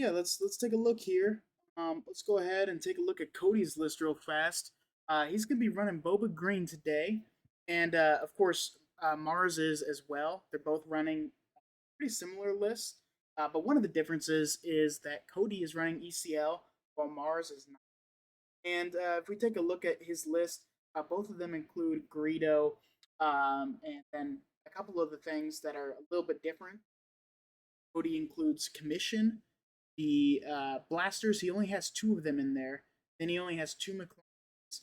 Yeah, let's take a look here. Let's go ahead and take a look at Cody's list real fast. He's gonna be running Boba Green today, and of course Mars is as well. They're both running pretty similar lists, but one of the differences is that Cody is running ECL while Mars is not. And if we take a look at his list, both of them include Greedo, and then a couple of the things that are a little bit different. Cody includes Commission, the blasters. He only has two of them in there. Then he only has two McClones.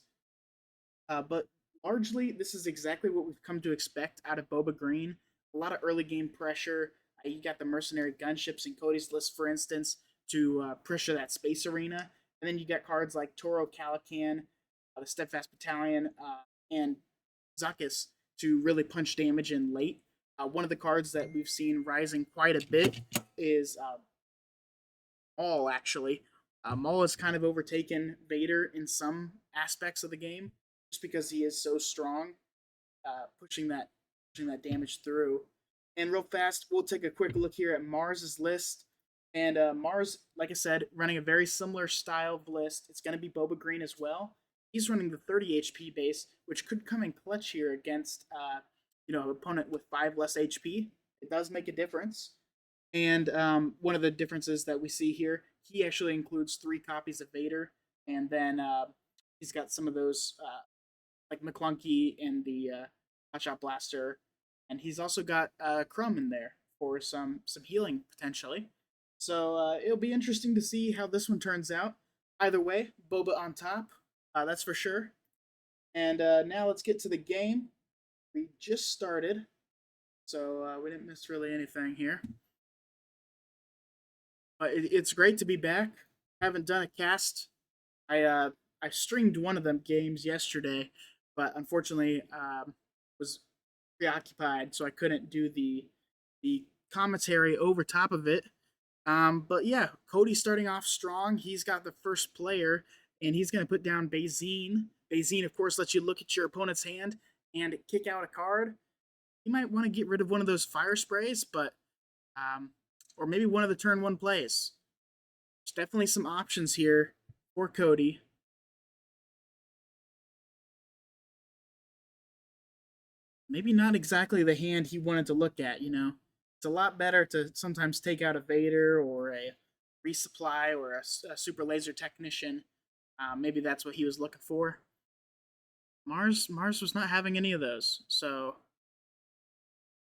But largely, this is exactly what we've come to expect out of Boba Green. A lot of early game pressure. You got the mercenary gunships in Cody's list, for instance, to pressure that space arena. And then you got cards like Toro Calican, the Steadfast Battalion, and Zuckuss to really punch damage in late. One of the cards that we've seen rising quite a bit is Maul, actually. Maul has kind of overtaken Vader in some aspects of the game just because he is so strong, pushing that damage through. And real fast, we'll take a quick look here at Mars's list. And Mars, like I said, running a very similar style of list. It's going to be Boba Green as well. He's running the 30 HP base, which could come in clutch here against an opponent with 5 less HP. It does make a difference. And one of the differences that we see here, he actually includes 3 copies of Vader, and then he's got some of those like McClunky and the Hotshot Blaster, and he's also got Crumb in there for some healing potentially. So it'll be interesting to see how this one turns out. Either way, Boba on top, that's for sure. And now let's get to the game. We just started, so we didn't miss really anything here. It's great to be back. I haven't done a cast. I streamed one of them games yesterday, but unfortunately was preoccupied, so I couldn't do the commentary over top of it. But yeah, Cody's starting off strong. He's got the first player, and he's going to put down Bazine. Bazine, of course, lets you look at your opponent's hand and kick out a card. You might want to get rid of one of those fire sprays, but um, or maybe one of the turn one plays. There's definitely some options here for Cody. Maybe not exactly the hand he wanted to look at. It's a lot better to sometimes take out a Vader or a resupply or a super laser technician. Maybe that's what he was looking for. Mars was not having any of those. So,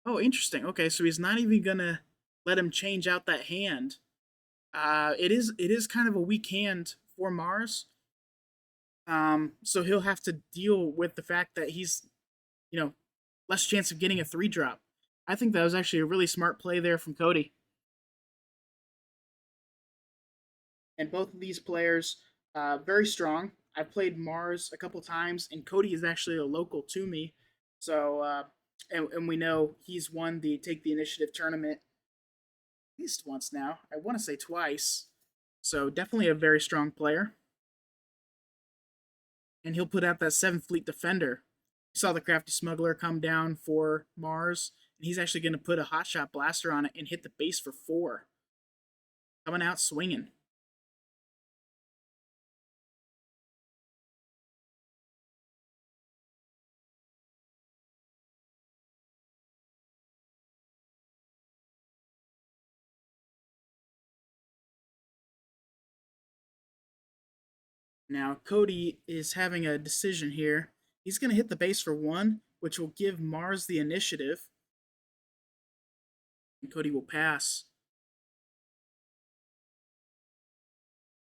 oh, interesting. Okay, so he's not even gonna let him change out that hand. It is kind of a weak hand for Mars. So he'll have to deal with the fact that he's, you know, less chance of getting a 3-drop. I think that was actually a really smart play there from Cody. And both of these players, very strong. I've played Mars a couple times, and Cody is actually a local to me. So, and we know he's won the Take the Initiative tournament at least once now. I want to say twice. So, definitely a very strong player. And he'll put out that 7th Fleet Defender. We saw the Crafty Smuggler come down for Mars, and he's actually going to put a Hotshot Blaster on it and hit the base for 4. Coming out swinging. Now, Cody is having a decision here. He's going to hit the base for 1, which will give Mars the initiative. And Cody will pass.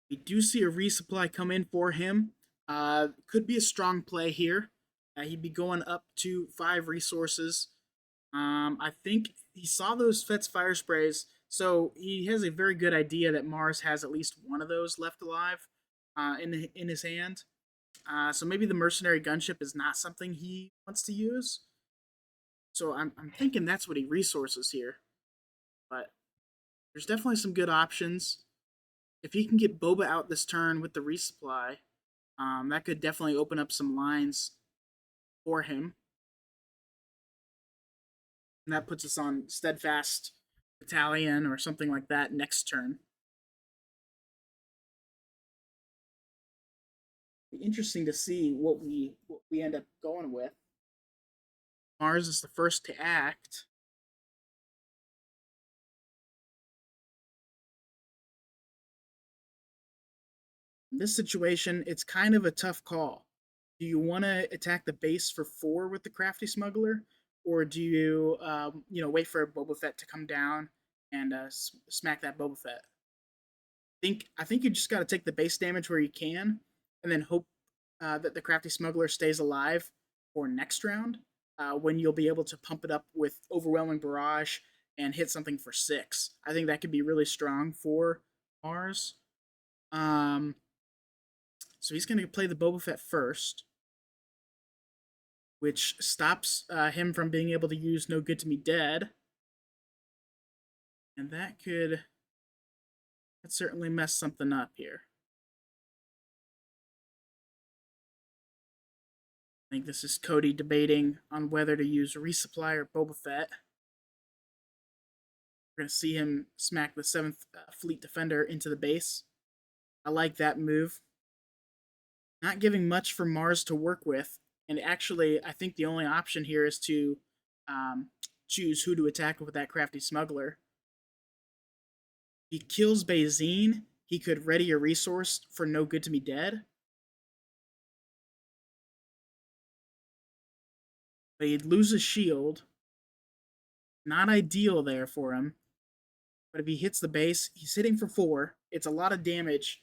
We do see a resupply come in for him. Could be a strong play here. He'd be going up to 5 resources. I think he saw those Fetz fire sprays, so he has a very good idea that Mars has at least one of those left alive in his hand. So maybe the mercenary gunship is not something he wants to use. So I'm thinking that's what he resources here. But there's definitely some good options. If he can get Boba out this turn with the resupply, that could definitely open up some lines for him. And that puts us on Steadfast Battalion or something like that next turn. interesting to see what we end up going with. Mars is the first to act. In this situation, it's kind of a tough call. Do you want to attack the base for 4 with the crafty smuggler, or do you wait for Boba Fett to come down and smack that Boba Fett? I think you just got to take the base damage where you can, and then hope that the crafty smuggler stays alive for next round, when you'll be able to pump it up with overwhelming barrage and hit something for 6. I think that could be really strong for Mars. Um, so he's going to play the Boba Fett first, which stops him from being able to use No Good to Me Dead. And that certainly mess something up here. I think this is Cody debating on whether to use Resupply or Boba Fett. We're going to see him smack the 7th Fleet Defender into the base. I like that move. Not giving much for Mars to work with. And actually, I think the only option here is to choose who to attack with that crafty smuggler. He kills Bazine. He could ready a resource for No Good to Me Dead. But he'd lose his shield. Not ideal there for him. But if he hits the base, he's hitting for 4. It's a lot of damage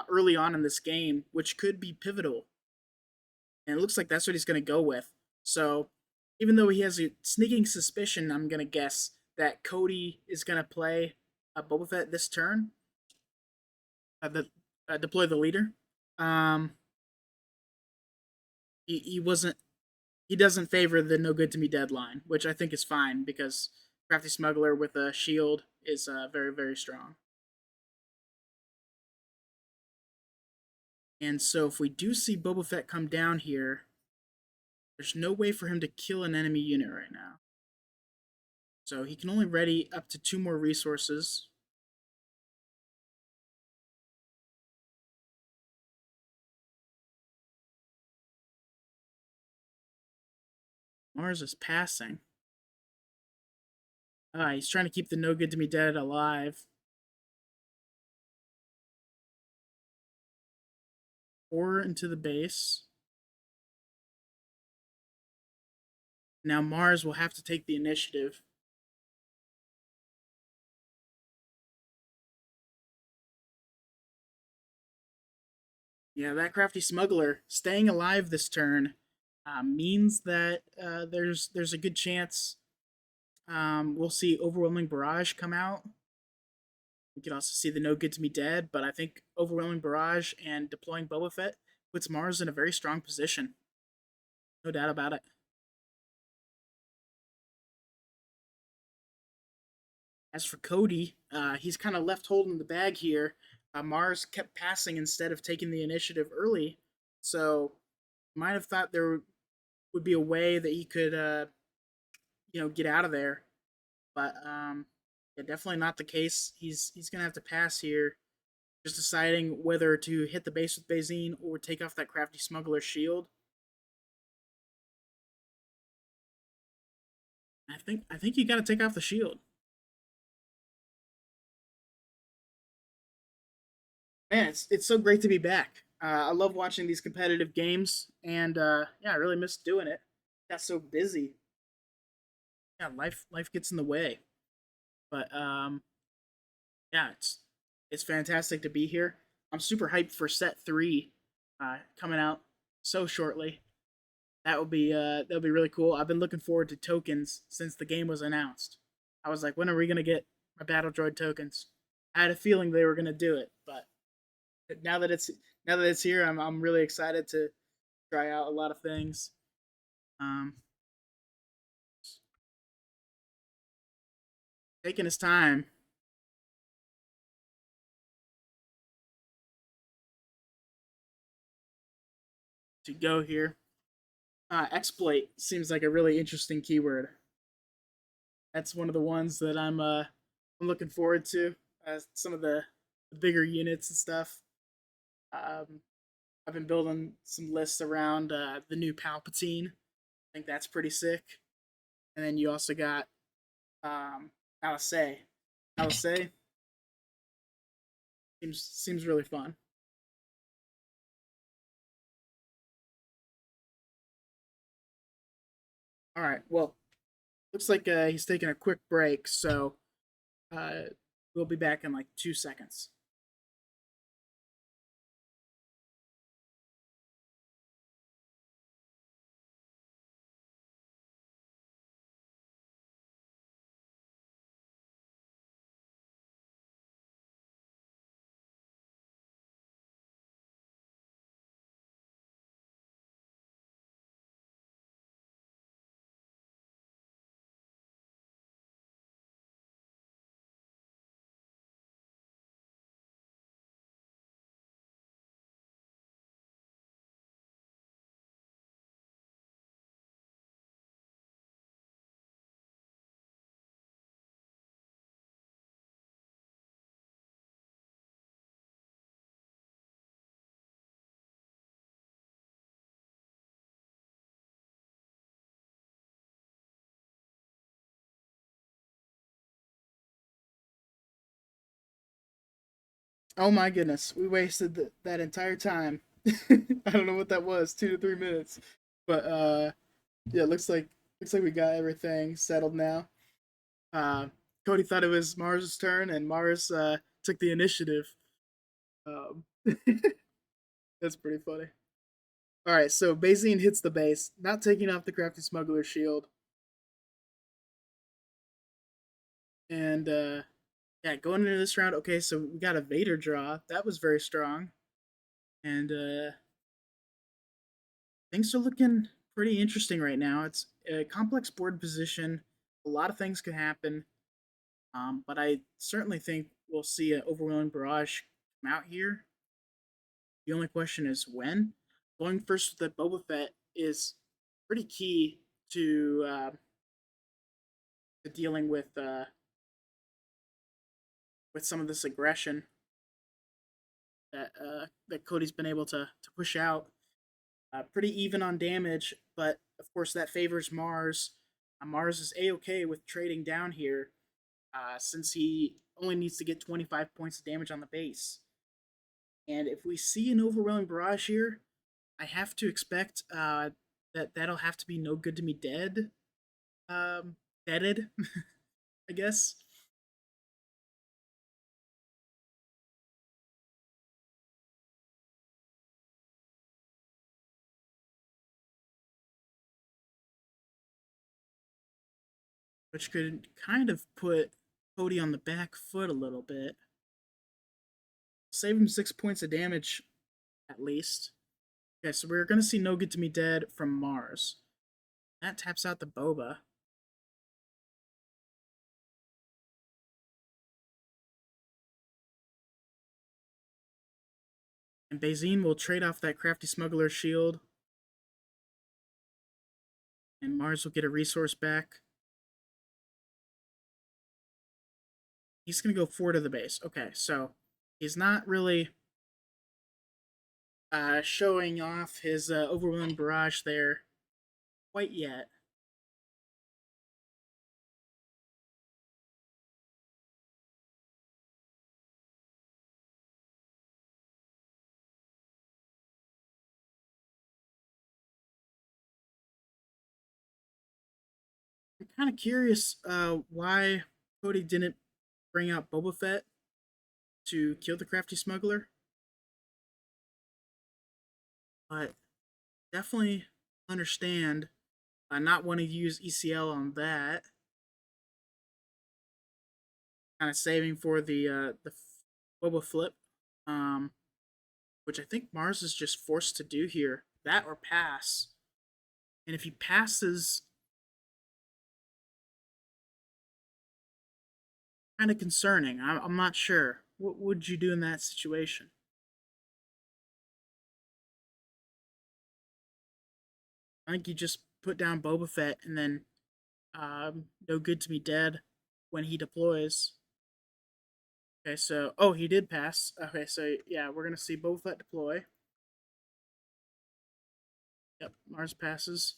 early on in this game, which could be pivotal. And it looks like that's what he's going to go with. So, even though he has a sneaking suspicion, I'm going to guess that Cody is going to play Boba Fett this turn. Deploy the leader. He wasn't. He doesn't favor the No Good to Me deadline, which I think is fine because Crafty Smuggler with a shield is very, very strong. And so if we do see Boba Fett come down here, there's no way for him to kill an enemy unit right now. So he can only ready up to 2 more resources. Mars is passing. He's trying to keep the No Good to Me Dead alive. 4 into the base. Now Mars will have to take the initiative. Yeah, that crafty smuggler staying alive this turn means that there's a good chance we'll see Overwhelming Barrage come out. We can also see the No Good to Me Dead, but I think Overwhelming Barrage and deploying Boba Fett puts Mars in a very strong position. No doubt about it. As for Cody, he's kind of left holding the bag here. Mars kept passing instead of taking the initiative early, so might have thought there would be a way that he could, get out of there. But yeah, definitely not the case. He's gonna have to pass here, just deciding whether to hit the base with Bazine or take off that crafty smuggler shield. I think you got to take off the shield. Man, it's so great to be back. I love watching these competitive games, and yeah, I really miss doing it. Got so busy. Yeah, life gets in the way, but yeah, it's fantastic to be here. I'm super hyped for set 3, coming out so shortly. That'll be really cool. I've been looking forward to tokens since the game was announced. I was like, when are we gonna get my battle droid tokens? I had a feeling they were gonna do it, but now that it's now that it's here, I'm really excited to try out a lot of things. Um, Taking his time to go here. Exploit seems like a really interesting keyword. That's one of the ones that I'm looking forward to. Some of the bigger units and stuff. Um, I've been building some lists around the new Palpatine. I think that's pretty sick. And then you also got Alice. Alice seems really fun. All right. Well, looks like he's taking a quick break, so uh, we'll be back in like 2 seconds. Oh my goodness, we wasted that entire time. I don't know what that was, 2 to 3 minutes, but yeah, looks like we got everything settled now. Uh, Cody thought it was Mars' turn, and Mars took the initiative. Um, that's pretty funny. All right, so Bazine hits the base, not taking off the crafty smuggler shield, and yeah, going into this round. Okay, so we got a Vader draw. That was very strong, and things are looking pretty interesting right now. It's a complex board position. A lot of things could happen, but I certainly think we'll see an overwhelming barrage come out here. The only question is when. Going first with the Boba Fett is pretty key to dealing with some of this aggression that Cody's been able to push out. Pretty even on damage, but of course that favors Mars. Mars is a-okay with trading down here, since he only needs to get 25 points of damage on the base. And if we see an overwhelming barrage here, I have to expect that'll have to be no good to me dead. Deaded, I guess. Which could kind of put Cody on the back foot a little bit. Save him 6 points of damage at least. Okay, so we're gonna see No Good to Me Dead from Mars. That taps out the Boba. And Bazine will trade off that crafty smuggler shield. And Mars will get a resource back. He's gonna go 4 to the base. Okay, so he's not really showing off his overwhelming barrage there quite yet. I'm kind of curious why Cody didn't bring out Boba Fett to kill the crafty smuggler, but definitely understand not wanting to use ECL on that. Kind of saving for the Boba flip, um, which I think Mars is just forced to do here. That or pass. And if he passes, kind of concerning. I'm not sure. What would you do in that situation? I think you just put down Boba Fett and then no good to be dead when he deploys. Okay, so he did pass. Okay, so yeah, we're gonna see Boba Fett deploy. Mars passes.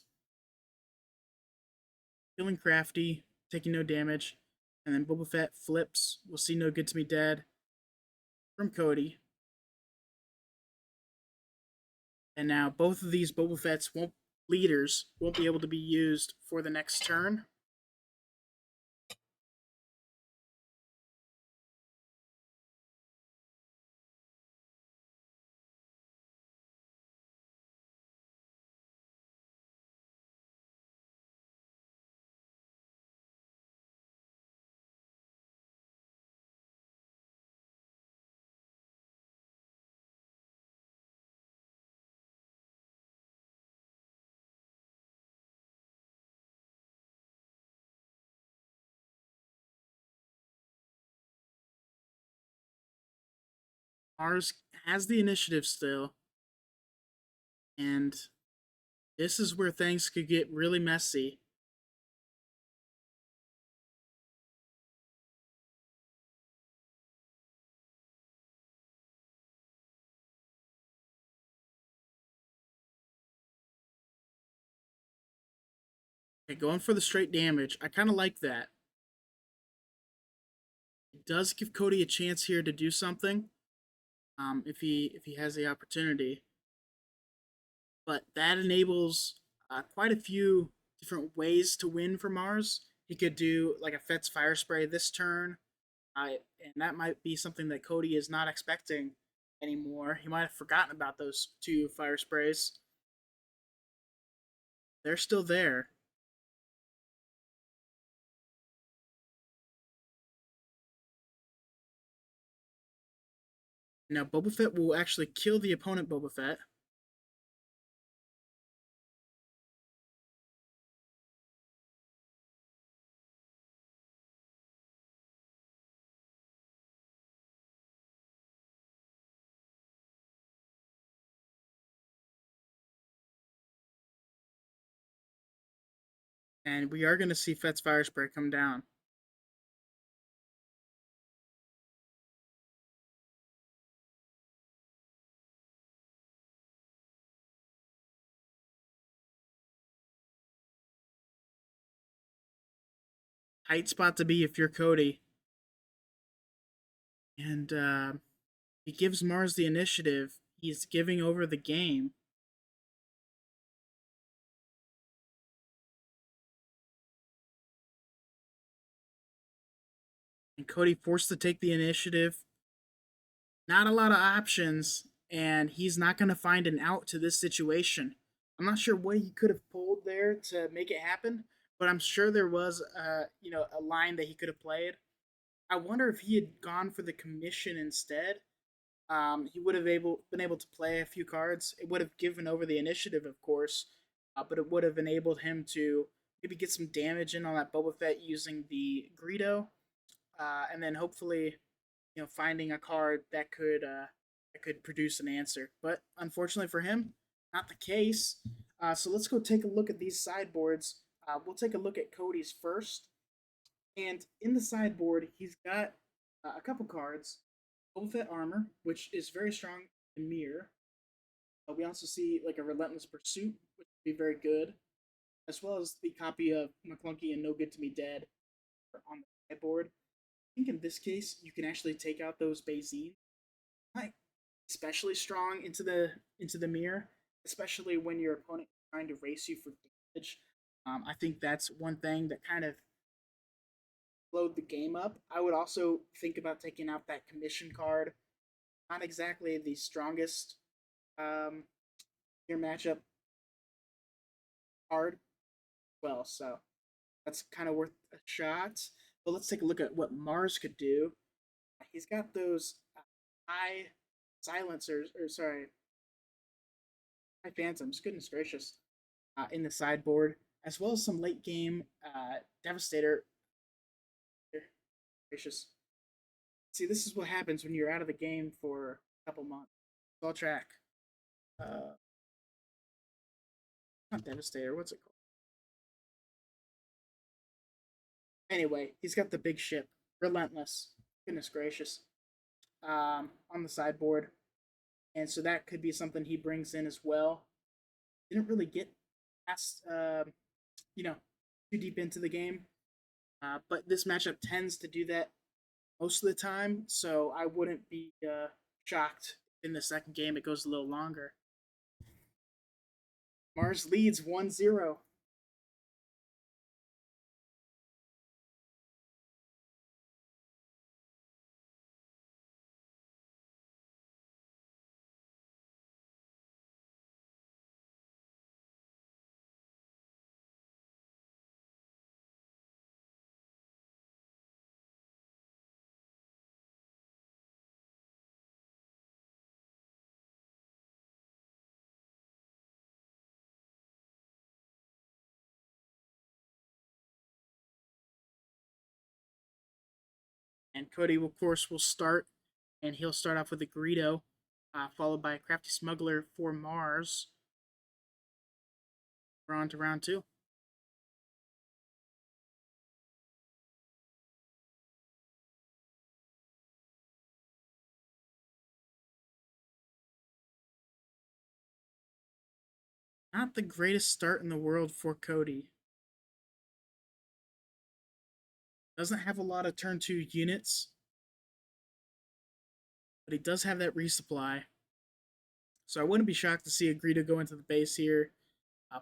Feeling crafty, taking no damage. And then Boba Fett flips. We'll see No Good to Me Dead from Cody. And now both of these Boba Fett's leaders won't be able to be used for the next turn. Mars has the initiative still, and this is where things could get really messy. Okay, going for the straight damage. I kind of like that. It does give Cody a chance here to do something, if he has the opportunity. But that enables quite a few different ways to win for Mars. He could do like a Fett's Fire Spray this turn, and that might be something that Cody is not expecting anymore. He might have forgotten about those two Fire Sprays. They're still there. Now, Boba Fett will actually kill the opponent Boba Fett. And we are going to see Fett's Fire Spray come down. Tight spot to be if you're Cody. And he gives Mars the initiative. He's giving over the game. And Cody forced to take the initiative. Not a lot of options, and he's not going to find an out to this situation. I'm not sure what he could have pulled there to make it happen, but I'm sure there was a line that he could have played. I wonder if he had gone for the commission instead. He would have been able to play a few cards. It would have given over the initiative, of course, but it would have enabled him to maybe get some damage in on that Boba Fett using the Greedo, and then hopefully, finding a card that could produce an answer. But unfortunately for him, not the case. So let's go take a look at these sideboards. We'll take a look at Cody's first, and in the sideboard, he's got a couple cards. Boba Fett armor, which is very strong in mirror. We also see like a Relentless Pursuit, which would be very good, as well as the copy of McClunky and No Good to Me Dead on the sideboard. I think in this case, you can actually take out those Bazine, like especially strong into the mirror, especially when your opponent is trying to race you for damage. I think that's one thing that kind of slowed the game up. I would also think about taking out that commission card. Not exactly the strongest your matchup card. Well, so that's kind of worth a shot. But let's take a look at what Mars could do. He's got those high silencers, or sorry, high phantoms. Goodness gracious, in the sideboard, as well as some late game Devastator. Gracious. See, this is what happens when you're out of the game for a couple months. All track. Uh, Not Devastator. What's it called? Anyway, he's got the big ship, Relentless. Goodness gracious, on the sideboard, and so that could be something he brings in as well. Didn't really get past, you know, too deep into the game. But this matchup tends to do that most of the time, so I wouldn't be shocked in the second game it goes a little longer. Mars leads 1-0. And Cody, of course, will start, and he'll start off with a Greedo, followed by a Crafty Smuggler for Mars. We're on to round two. Not the greatest start in the world for Cody. Doesn't have a lot of turn 2 units, but he does have that resupply. So I wouldn't be shocked to see a Greedo go into the base here,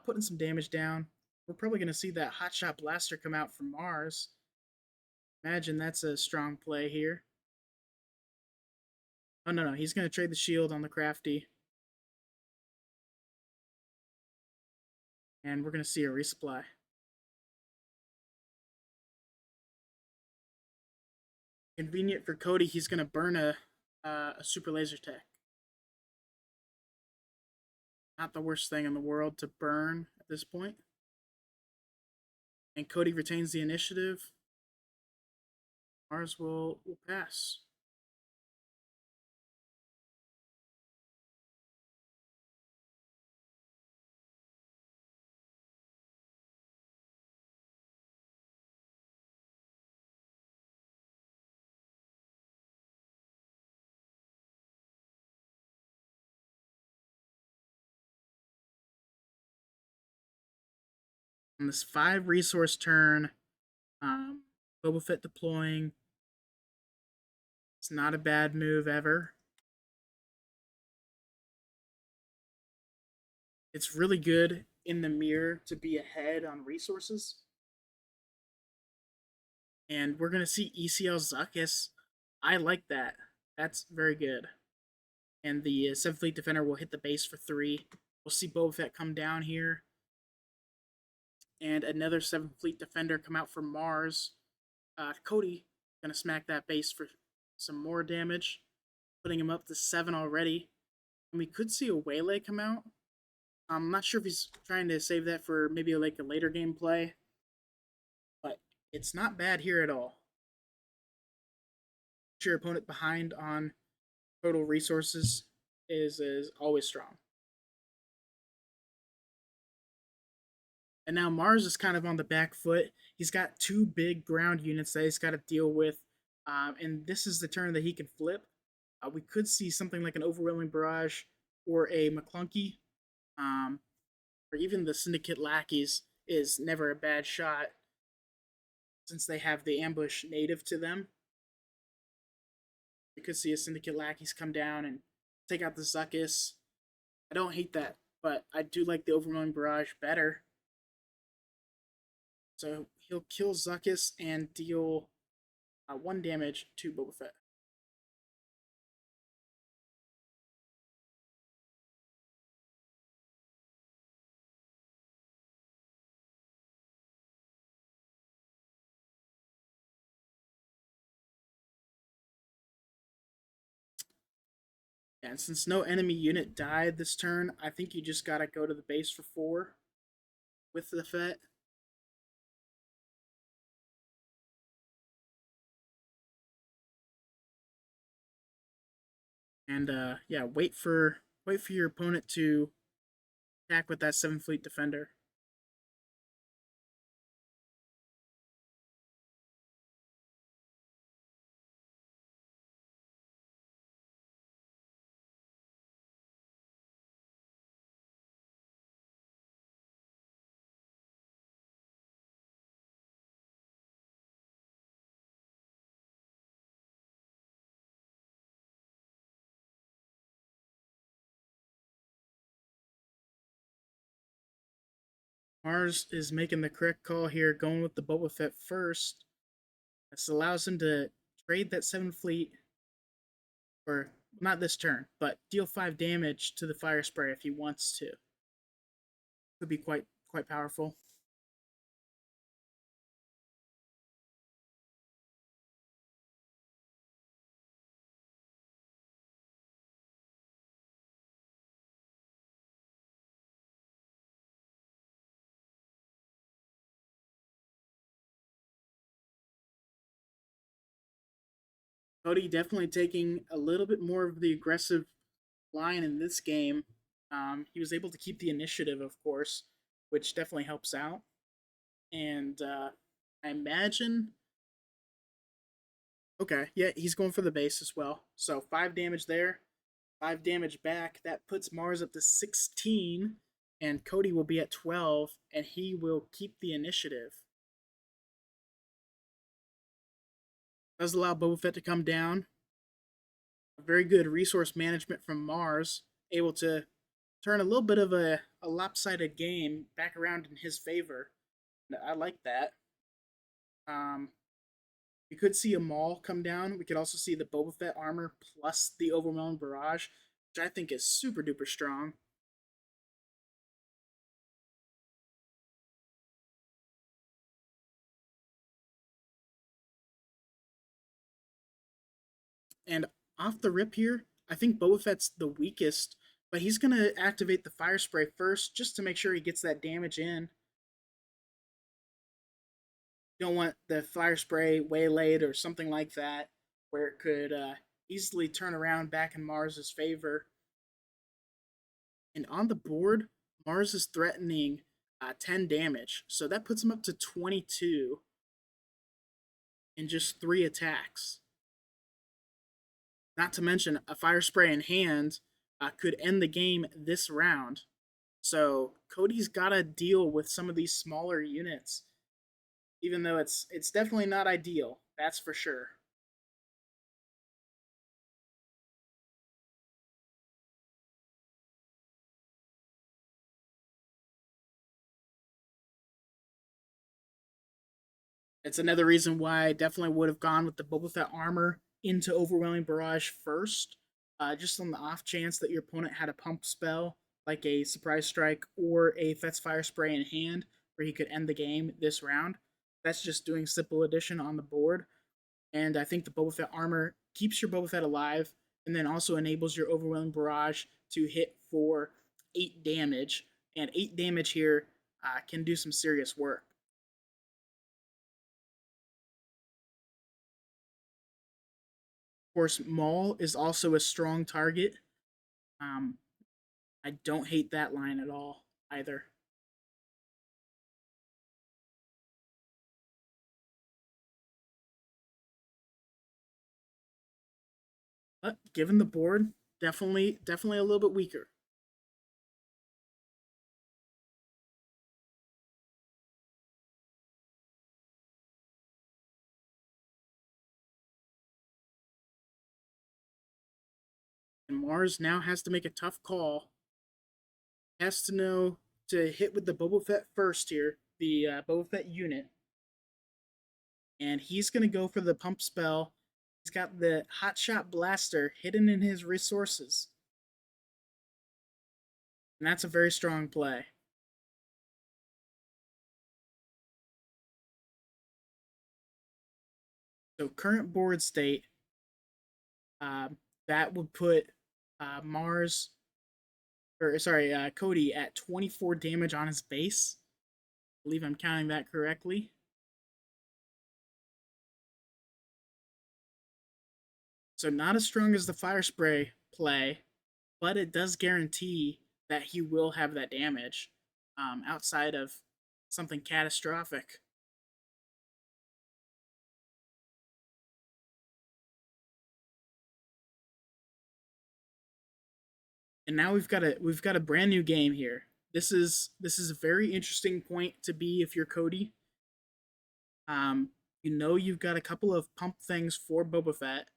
putting some damage down. We're probably going to see that Hotshot Blaster come out from Mars. Imagine that's a strong play here. Oh, no, he's going to trade the shield on the Crafty. And we're going to see a resupply. Convenient for Cody, he's going to burn a Super Laser Tech. Not the worst thing in the world to burn at this point. And Cody retains the initiative. Mars will pass. On this 5 resource turn, Boba Fett deploying. It's not a bad move ever. It's really good in the mirror to be ahead on resources. And we're going to see ECL Zuckuss. I like that. That's very good. And the 7th Fleet Defender will hit the base for 3. We'll see Boba Fett come down here. And another 7th Fleet Defender come out from Mars. Cody going to smack that base for some more damage, putting him up to 7 already. And we could see a Waylay come out. I'm not sure if he's trying to save that for maybe like a later gameplay, but it's not bad here at all. Put your opponent behind on total resources is always strong. And now Mars is kind of on the back foot. He's got 2 big ground units that he's got to deal with, and this is the turn that he can flip. We could see something like an Overwhelming Barrage or a McClunky, or even the Syndicate Lackeys is never a bad shot since they have the ambush native to them. You could see a Syndicate Lackeys come down and take out the Zuckuss. I don't hate that, but I do like the Overwhelming Barrage better. So he'll kill Zuckuss and deal 1 damage to Boba Fett. And since no enemy unit died this turn, I think you just gotta go to the base for 4 with the Fett. And yeah, wait for your opponent to attack with that 7th Fleet Defender. Mars is making the correct call here, going with the Boba Fett first. This allows him to trade that 7 fleet, or not this turn, but deal 5 damage to the fire spray if he wants to. Could be quite powerful. Cody definitely taking a little bit more of the aggressive line in this game. He was able to keep the initiative, of course, which definitely helps out. And I imagine. Okay, yeah, he's going for the base as well. So 5 damage there, 5 damage back. That puts Mars up to 16, and Cody will be at 12, and he will keep the initiative. Does allow Boba Fett to come down. A very good resource management from Mars, able to turn a little bit of a lopsided game back around in his favor. I like that. Um, we could see a Maul come down. We could also see the Boba Fett armor plus the Overwhelming Barrage, which I think is super duper strong. And off the rip here, I think Boba Fett's the weakest, but he's going to activate the Fire Spray first just to make sure he gets that damage in. You don't want the Fire Spray waylaid or something like that, where it could easily turn around back in Mars's favor. And on the board, Mars is threatening 10 damage, so that puts him up to 22 in just 3 attacks. Not to mention, a Fire Spray in hand could end the game this round. So Cody's got to deal with some of these smaller units, even though it's definitely not ideal. That's for sure. It's another reason why I definitely would have gone with the Boba Fett armor into Overwhelming Barrage first, just on the off chance that your opponent had a pump spell like a Surprise Strike or a Fett's Fire Spray in hand, where he could end the game this round. That's just doing simple addition on the board. And I think the Boba Fett armor keeps your Boba Fett alive, and then also enables your Overwhelming Barrage to hit for 8 damage. And 8 damage here can do some serious work. Of course, Maul is also a strong target. Um, I don't hate that line at all either. But given the board, definitely a little bit weaker. And Mars now has to make a tough call. He has to know to hit with the Boba Fett first here, the Boba Fett unit. And he's going to go for the pump spell. He's got the Hot Shot Blaster hidden in his resources. And that's a very strong play. So current board state, uh, that would put Mars, or sorry, Cody at 24 damage on his base. I believe I'm counting that correctly. So not as strong as the Fire Spray play, but it does guarantee that he will have that damage outside of something catastrophic. And now we've got a brand new game here. This is a very interesting point to be if you're Cody. You know you've got a couple of pump things for Boba Fett.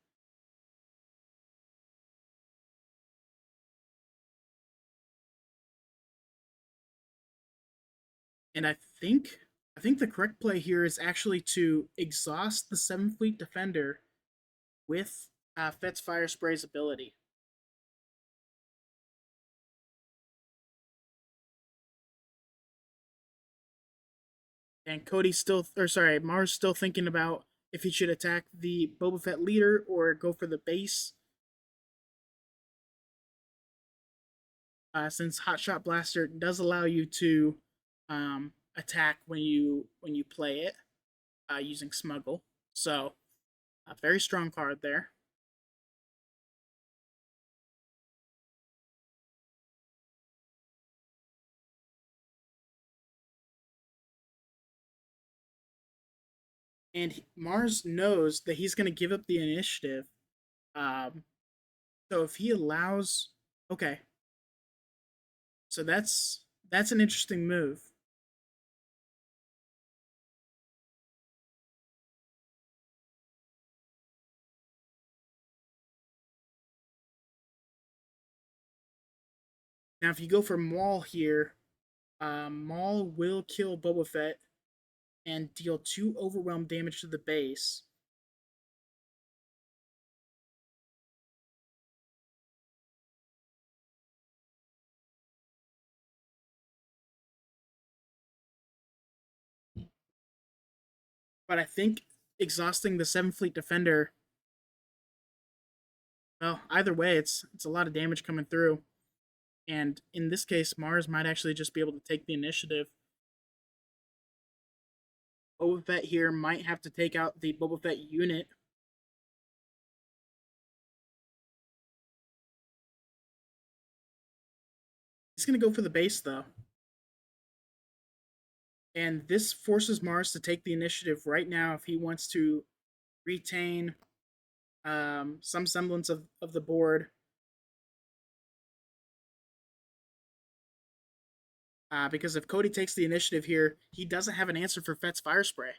And I think the correct play here is actually to exhaust the 7th Fleet Defender with Fet's Fire Spray's ability. And Cody's still, or sorry, Mars still thinking about if he should attack the Boba Fett leader or go for the base. Since Hotshot Blaster does allow you to attack when you play it using Smuggle, so a very strong card there. And Mars knows that he's going to give up the initiative. Um, so if he allows, okay, so that's an interesting move. Now, if you go for Maul here, Maul will kill Boba Fett and deal 2 overwhelm damage to the base. But I think exhausting the 7th Fleet Defender, well, either way, it's a lot of damage coming through. And in this case, Mars might actually just be able to take the initiative. Boba Fett here might have to take out the Boba Fett unit. He's going to go for the base, though. And this forces Mars to take the initiative right now if he wants to retain some semblance of the board. Because if Cody takes the initiative here, he doesn't have an answer for Fett's Fire Spray.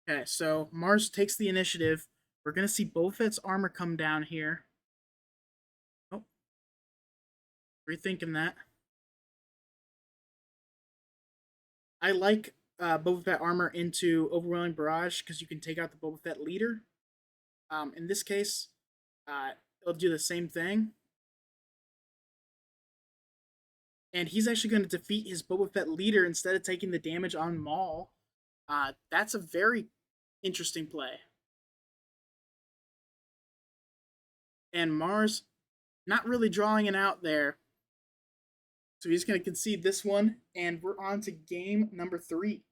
Okay, so Mars takes the initiative. We're going to see Boba Fett's armor come down here. Oh, rethinking that. I like Boba Fett armor into Overwhelming Barrage because you can take out the Boba Fett leader. In this case, it'll do the same thing. And he's actually going to defeat his Boba Fett leader instead of taking the damage on Maul. That's a very interesting play. And Mars not really drawing it out there. So he's going to concede this one, and we're on to game number 3.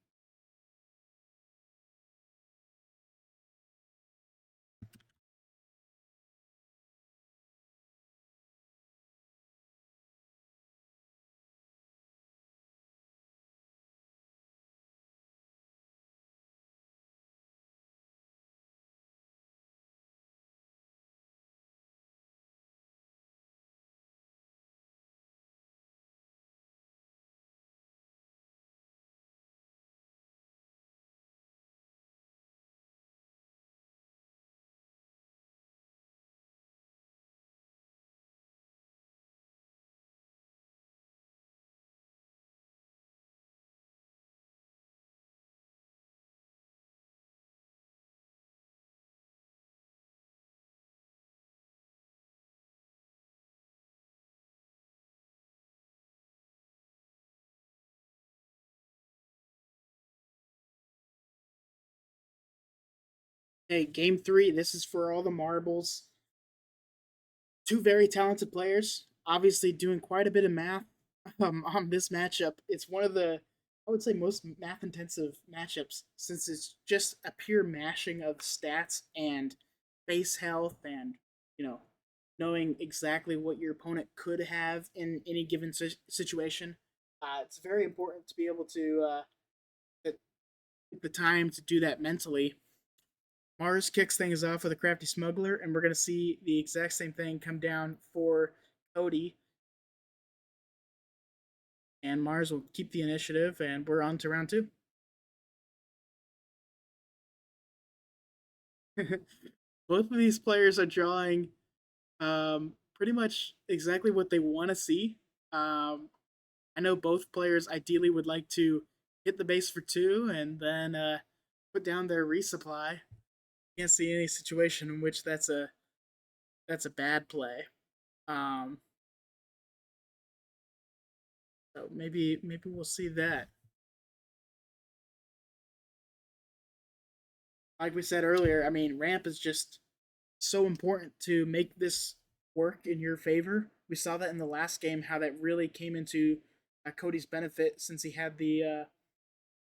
Hey, game 3, this is for all the marbles. Two very talented players, obviously doing quite a bit of math on this matchup. It's one of the, I would say, most math intensive matchups since it's just a pure mashing of stats and base health and, you know, knowing exactly what your opponent could have in any given situation. It's very important to be able to take the time to do that mentally. Mars kicks things off with a crafty smuggler, and we're going to see the exact same thing come down for Cody. And Mars will keep the initiative, and we're on to round 2. Both of these players are drawing pretty much exactly what they want to see. I know both players ideally would like to hit the base for two and then put down their resupply. Can't see any situation in which that's a bad play. Um, so maybe we'll see that. Like we said earlier, I mean, ramp is just so important to make this work in your favor. We saw that in the last game, how that really came into Cody's benefit since he had the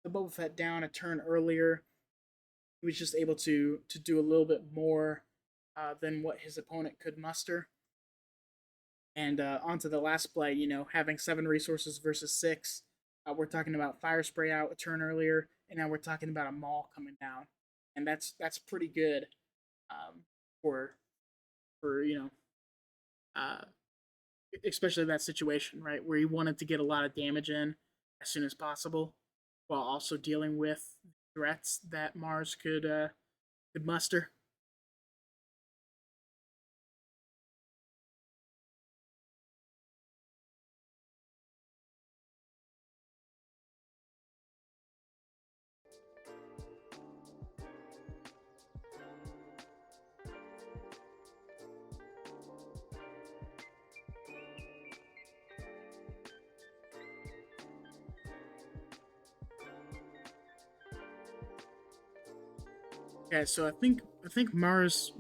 Boba Fett down a turn earlier. He was just able to do a little bit more than what his opponent could muster. And onto the last play, having 7 resources versus 6. We're talking about fire spray out a turn earlier, and now we're talking about a maul coming down, and that's pretty good um, for uh, especially in that situation, right, where he wanted to get a lot of damage in as soon as possible, while also dealing with threats that Mars could muster. Okay, so I think Mars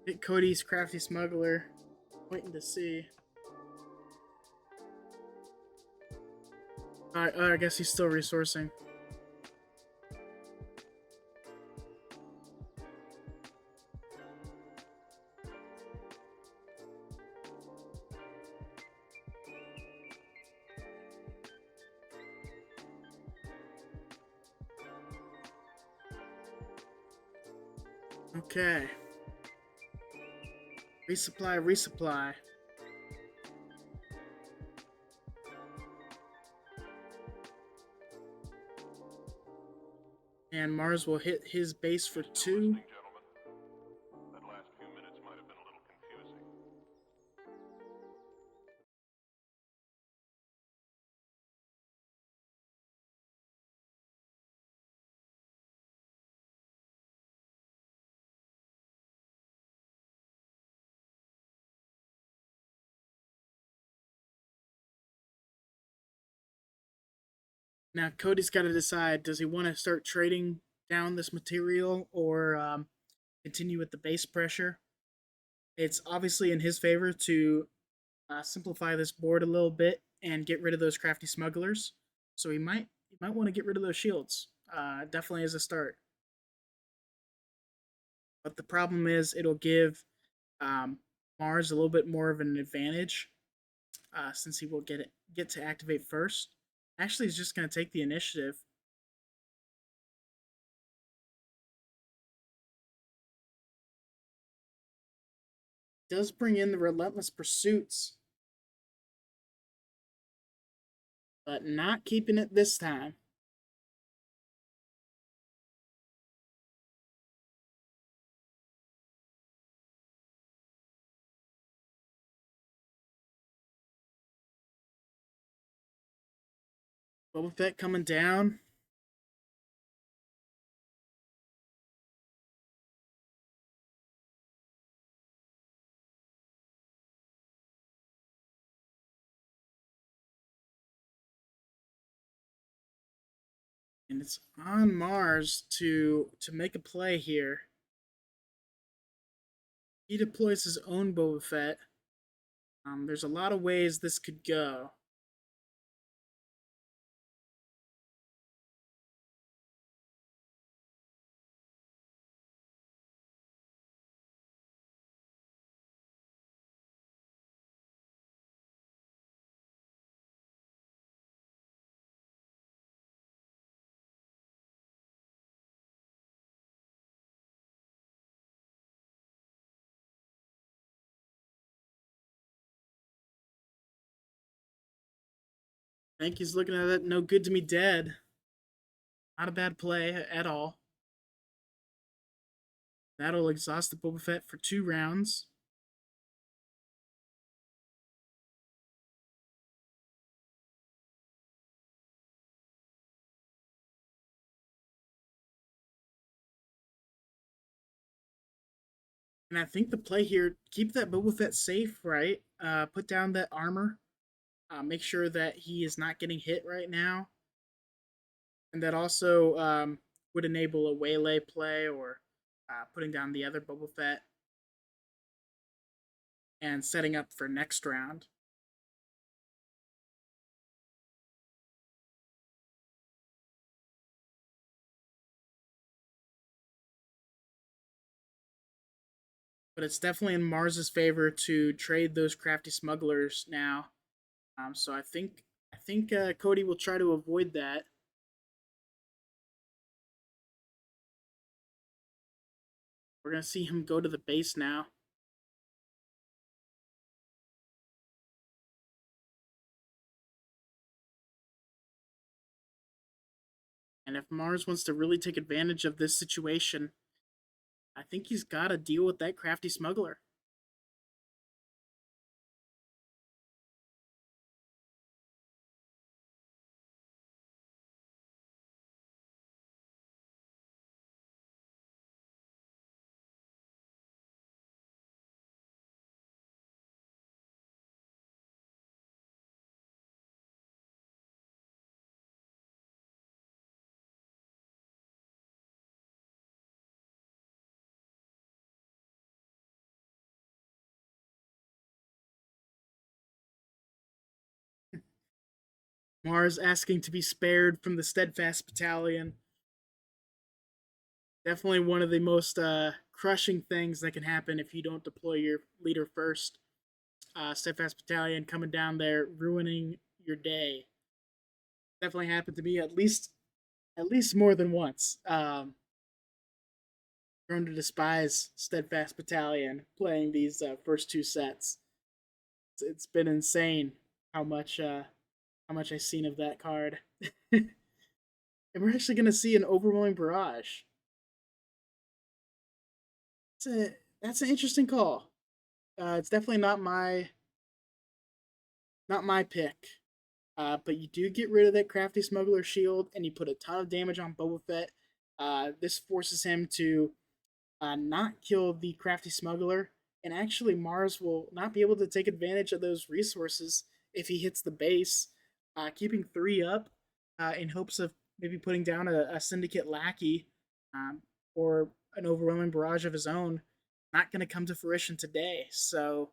hit Cody's crafty smuggler, waiting to see. I guess he's still resourcing. Okay, resupply, resupply, and Mars will hit his base for two. Now Cody's got to decide: does he want to start trading down this material or continue with the base pressure? It's obviously in his favor to simplify this board a little bit and get rid of those crafty smugglers. So he might want to get rid of those shields. Definitely as a start. But the problem is it'll give Mars a little bit more of an advantage since he will get to activate first. Actually, he's just going to take the initiative. Does bring in the relentless pursuits, but not keeping it this time. Boba Fett coming down. And it's on Mars to make a play here. He deploys his own Boba Fett. There's a lot of ways this could go. I think he's looking at it. No good to me dead. Not a bad play at all. That'll exhaust the Boba Fett for 2 rounds. And I think the play here, keep that Boba Fett safe, right? Put down that armor. Make sure that he is not getting hit right now. And that also would enable a waylay play or putting down the other Boba Fett and setting up for next round. But it's definitely in Mars's favor to trade those crafty smugglers now. So I think Cody will try to avoid that. We're gonna see him go to the base now. And if Mars wants to really take advantage of this situation, I think he's got to deal with that crafty smuggler. Mars asking to be spared from the Steadfast Battalion. Definitely one of the most crushing things that can happen if you don't deploy your leader first. Steadfast Battalion coming down there, ruining your day. Definitely happened to me at least more than once. Grown to despise Steadfast Battalion playing these first 2 sets. It's been insane how much I've seen of that card. And we're actually going to see an overwhelming barrage. It's a that's an interesting call. It's definitely not my pick. But you do get rid of that crafty smuggler shield, and you put a ton of damage on Boba Fett. This forces him to not kill the crafty smuggler, and actually Mars will not be able to take advantage of those resources if he hits the base, keeping 3 up in hopes of maybe putting down a syndicate lackey um, or an overwhelming barrage of his own. Not going to come to fruition today, so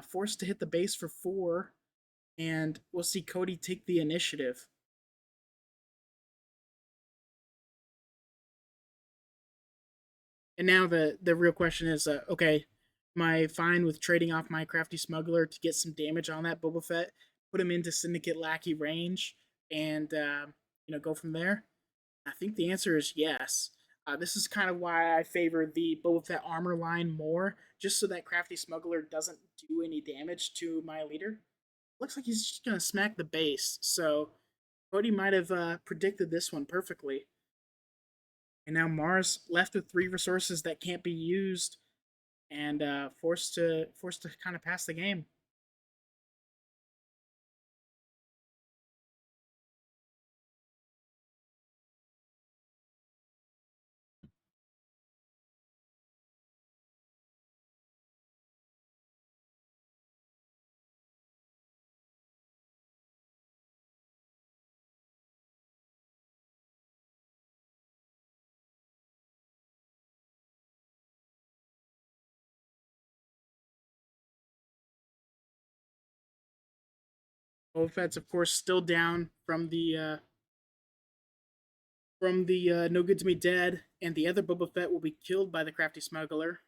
forced to hit the base for 4, and we'll see Cody take the initiative. And now the real question is, okay, am I fine with trading off my crafty smuggler to get some damage on that Boba Fett, put him into Syndicate Lackey range, and go from there? I think the answer is yes. This is kind of why I favor the Boba Fett armor line more, just so that crafty smuggler doesn't do any damage to my leader. Looks like he's just gonna smack the base, so Cody might have predicted this one perfectly. And now Mars left with 3 resources that can't be used, and forced to kind of pass the game. Boba Fett's of course still down from the No Good to Me Dead, and the other Boba Fett will be killed by the crafty smuggler.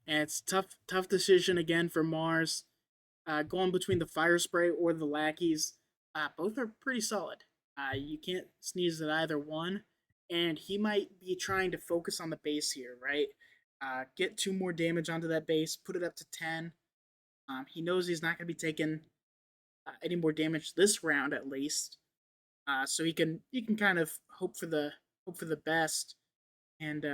And it's tough decision again for Mars. Going between the fire spray or the lackeys, both are pretty solid. You can't sneeze at either one, and he might be trying to focus on the base here, right? get 2 more damage onto that base, put it up to 10. He knows he's not going to be taking any more damage this round at least, so he can kind of hope for the best and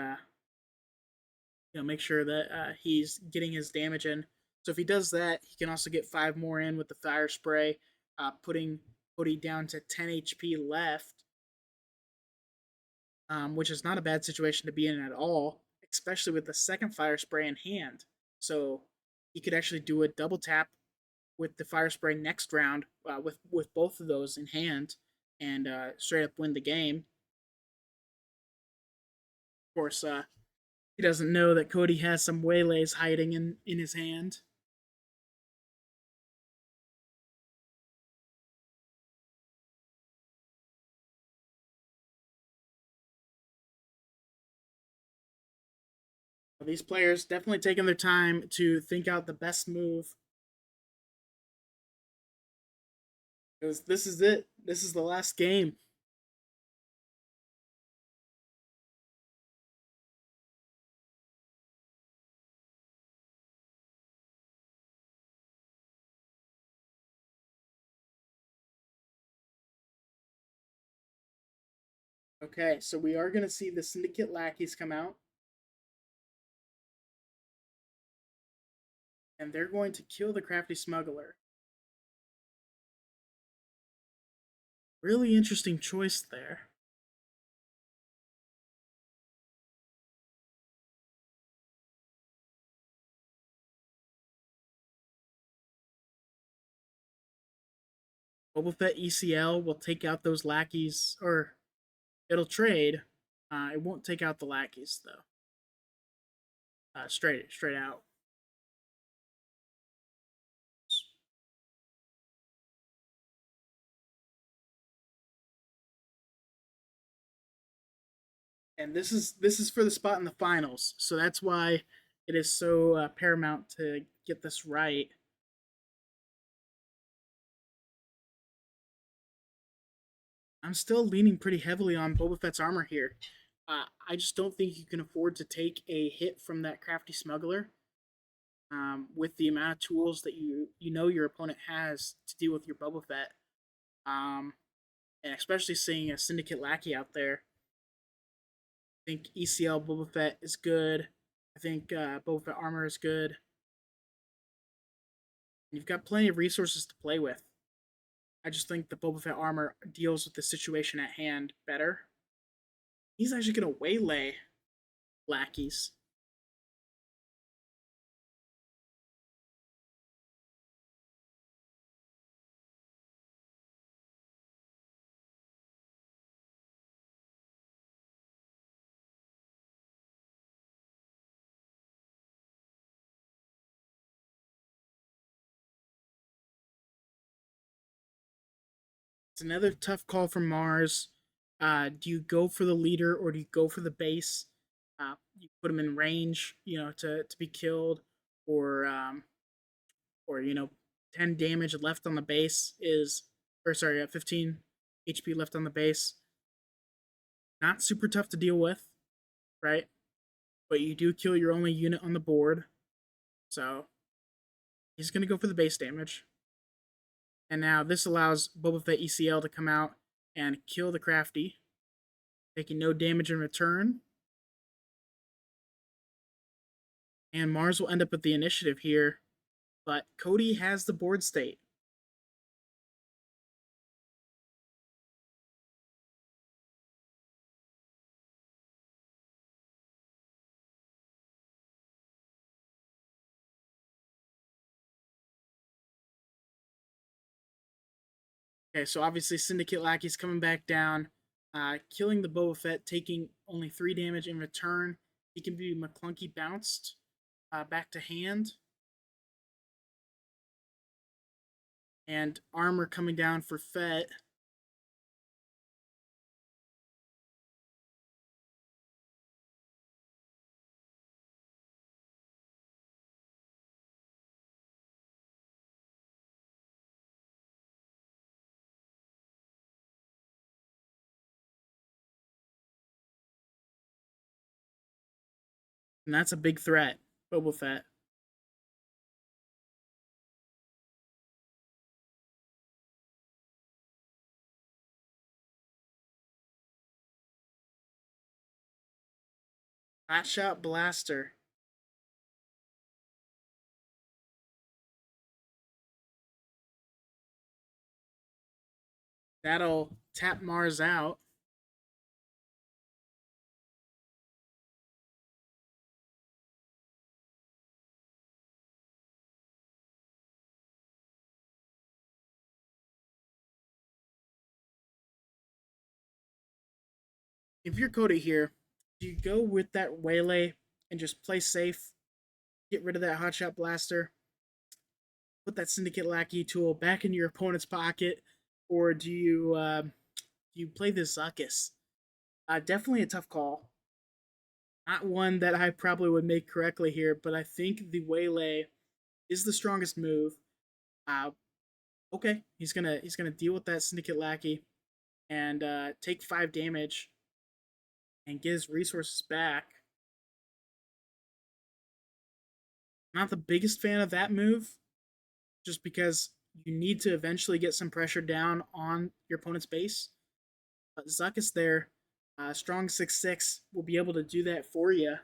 make sure that he's getting his damage in. So if he does that, he can also get 5 more in with the fire spray, putting Cody down to 10 HP left, which is not a bad situation to be in at all, especially with the second fire spray in hand. So he could actually do a double tap with the fire spray next round with both of those in hand and straight up win the game. Of course, he doesn't know that Cody has some waylays hiding in his hand. These players definitely taking their time to think out the best move because this is it. This is the last game. Okay, so we are going to see the Syndicate lackeys come out, and they're going to kill the Crafty Smuggler. Really interesting choice there. Boba Fett ECL will take out those lackeys, or it'll trade. It won't take out the lackeys though. Straight out. And this is for the spot in the finals, so that's why it is so paramount to get this right. I'm still leaning pretty heavily on Boba Fett's armor here. I just don't think you can afford to take a hit from that crafty smuggler with the amount of tools that you know your opponent has to deal with your Boba Fett. And especially seeing a Syndicate lackey out there. I think ECL Boba Fett is good. I think Boba Fett armor is good. You've got plenty of resources to play with. I just think the Boba Fett armor deals with the situation at hand better. He's actually going to waylay lackeys. It's another tough call from Mars. Do you go for the leader or do you go for the base? You put him in range, to be killed, or or 10 damage left on the base is, or sorry, 15 HP left on the base. Not super tough to deal with, right? But you do kill your only unit on the board, so he's gonna go for the base damage. And now this allows Boba Fett ECL to come out and kill the crafty, taking no damage in return. And Mars will end up with the initiative here, but Cody has the board state. Okay, so obviously Syndicate Lackey's coming back down, killing the Boba Fett, taking only 3 damage in return. He can be McClunky bounced back to hand. And armor coming down for Fett. And that's a big threat, Boba Fett. Hotshot Blaster. That'll tap Mars out. If you're Cody here, do you go with that waylay and just play safe, get rid of that hotshot blaster, put that syndicate lackey tool back in your opponent's pocket, or do you play the Zuckus? Definitely a tough call. Not one that I probably would make correctly here, but I think the waylay is the strongest move. Uh, okay, he's gonna deal with that syndicate lackey and take 5 damage and get his resources back. Not the biggest fan of that move, just because you need to eventually get some pressure down on your opponent's base. But Zuckus there, strong 6/6, will be able to do that for you.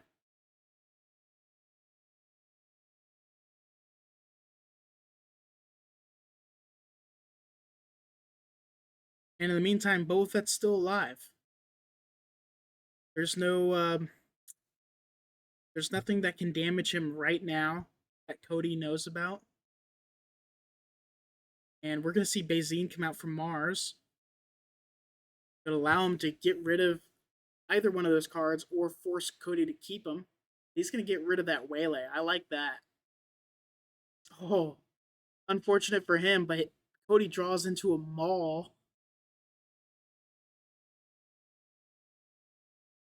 And in the meantime, Boba Fett's still alive. There's no, there's nothing that can damage him right now that Cody knows about. And we're gonna see Bazine come out from Mars. It'll allow him to get rid of either one of those cards or force Cody to keep them. He's gonna get rid of that waylay. I like that. Oh, unfortunate for him, but Cody draws into a maul,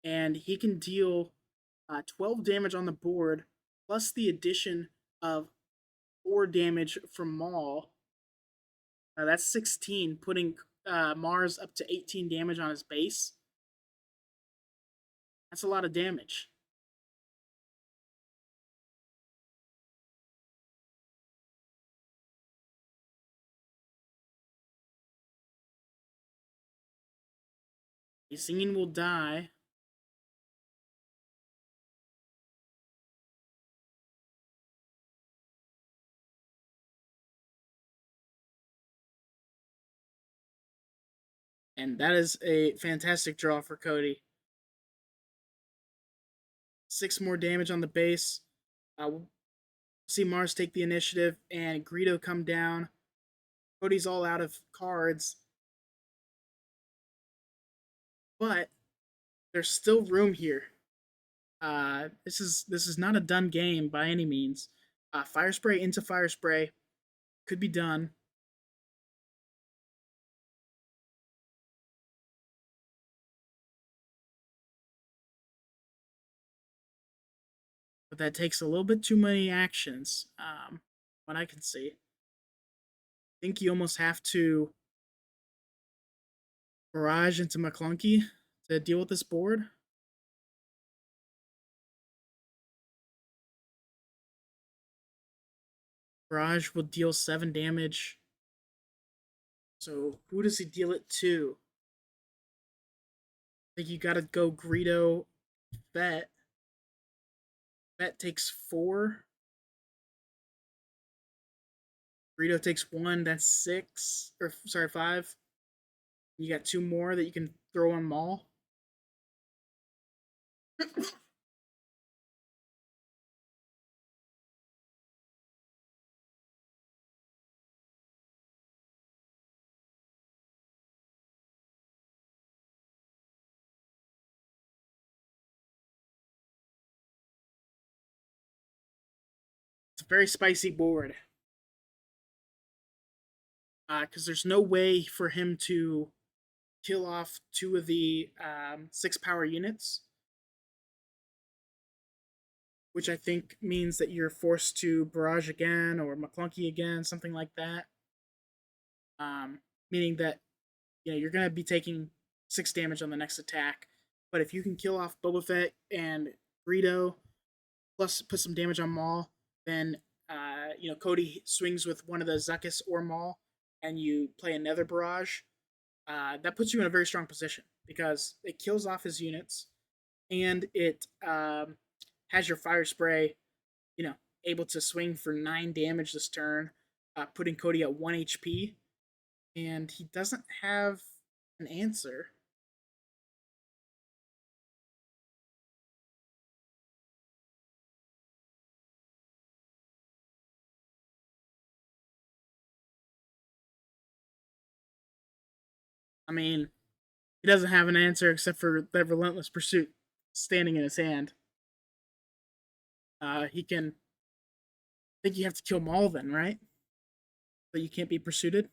and he can deal 12 damage on the board, plus the addition of 4 damage from maul. That's 16, putting Mars up to 18 damage on his base. That's a lot of damage. Singing will die. And that is a fantastic draw for Cody. 6 more damage on the base. We'll see Mars take the initiative and Greedo come down. Cody's all out of cards, but there's still room here. This is not a done game by any means. Fire spray into fire spray could be done, but that takes a little bit too many actions. What I can see, I think you almost have to barrage into McClunky to deal with this board. Barrage will deal 7 damage. So who does he deal it to? I think you gotta go Greedo, Fett. Fett takes 4. Greedo takes 1, that's 6. Or sorry, 5. You got 2 more that you can throw on Maul. It's a very spicy board. Because there's no way for him to kill off 2 of the 6 power units, which I think means that you're forced to barrage again or McClunky again, something like that. Meaning that you're gonna be taking 6 damage on the next attack. But if you can kill off Boba Fett and Greedo, plus put some damage on Maul. Then Cody swings with one of the Zuckuss or Maul, and you play another barrage. That puts you in a very strong position because it kills off his units, and it has your fire spray, you know, able to swing for 9 damage this turn, putting Cody at 1 HP, and he doesn't have an answer. I mean, he doesn't have an answer except for that relentless pursuit standing in his hand. He can. I think you have to kill Maul then, right? So you can't be pursued.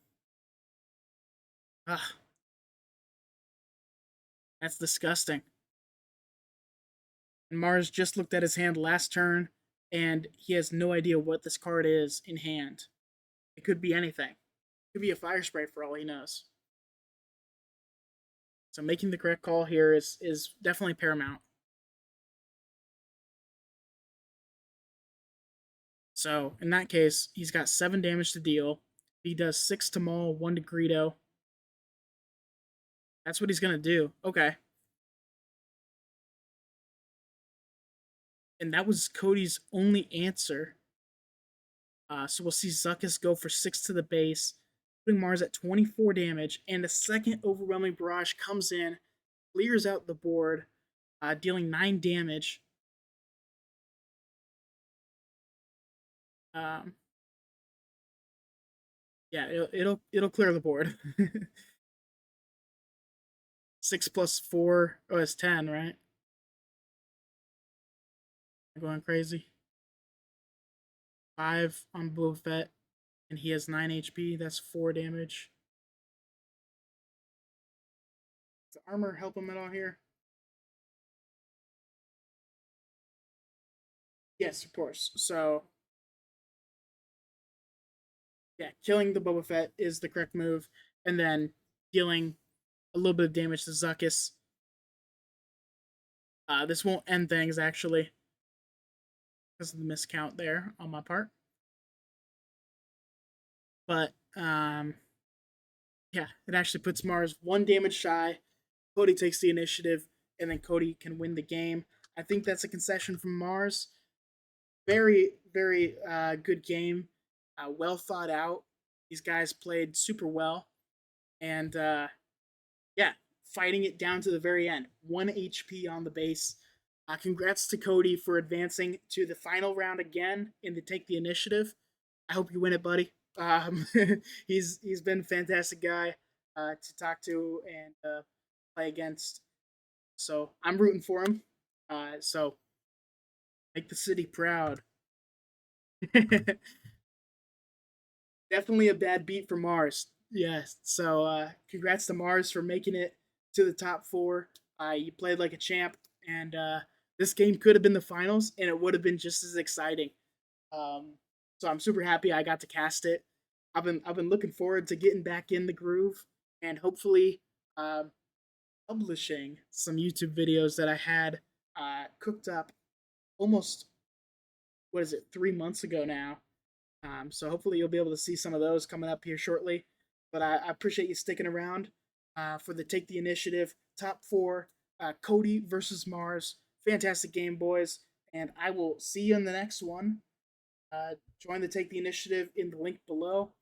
Ah, that's disgusting. And Mars just looked at his hand last turn, and he has no idea what this card is in hand. It could be anything. It could be a fire spray for all he knows. So making the correct call here is definitely paramount. So in that case, he's got 7 damage to deal. He does 6 to Maul, 1 to Greedo. That's what he's gonna do. Okay. And that was Cody's only answer. So we'll see Zuckuss go for 6 to the base, putting Mars at 24 damage, and a second overwhelming barrage comes in, clears out the board, dealing 9 damage. Um, yeah, it'll clear the board. 6 plus 4, oh, it's 10, right? I'm going crazy. 5 on Boba Fett, and he has 9 HP. That's 4 damage. Does the armor help him at all here? Yes, of course. So, yeah, killing the Boba Fett is the correct move, and then dealing a little bit of damage to Zuckuss. This won't end things, actually, because of the miscount there on my part. But, yeah, it actually puts Mars 1 damage shy. Cody takes the initiative, and then Cody can win the game. I think that's a concession from Mars. Very, very good game. Well thought out. These guys played super well. And yeah, fighting it down to the very end. 1 HP on the base. Congrats to Cody for advancing to the final round again and to take the initiative. I hope you win it, buddy. He's been a fantastic guy to talk to and play against. So I'm rooting for him. So make the city proud. Definitely a bad beat for Mars. Yes. So congrats to Mars for making it to the top 4. You played like a champ, and this game could have been the finals, and it would have been just as exciting. So I'm super happy I got to cast it. I've been looking forward to getting back in the groove and hopefully publishing some YouTube videos that I had cooked up almost, what is it, 3 months ago now. So hopefully you'll be able to see some of those coming up here shortly. But I appreciate you sticking around for the Take the Initiative top 4, Cody versus Mars. Fantastic game, boys. And I will see you in the next one. Join the Take the Initiative in the link below.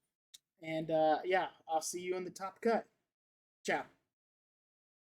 And yeah, I'll see you in the top cut. Ciao.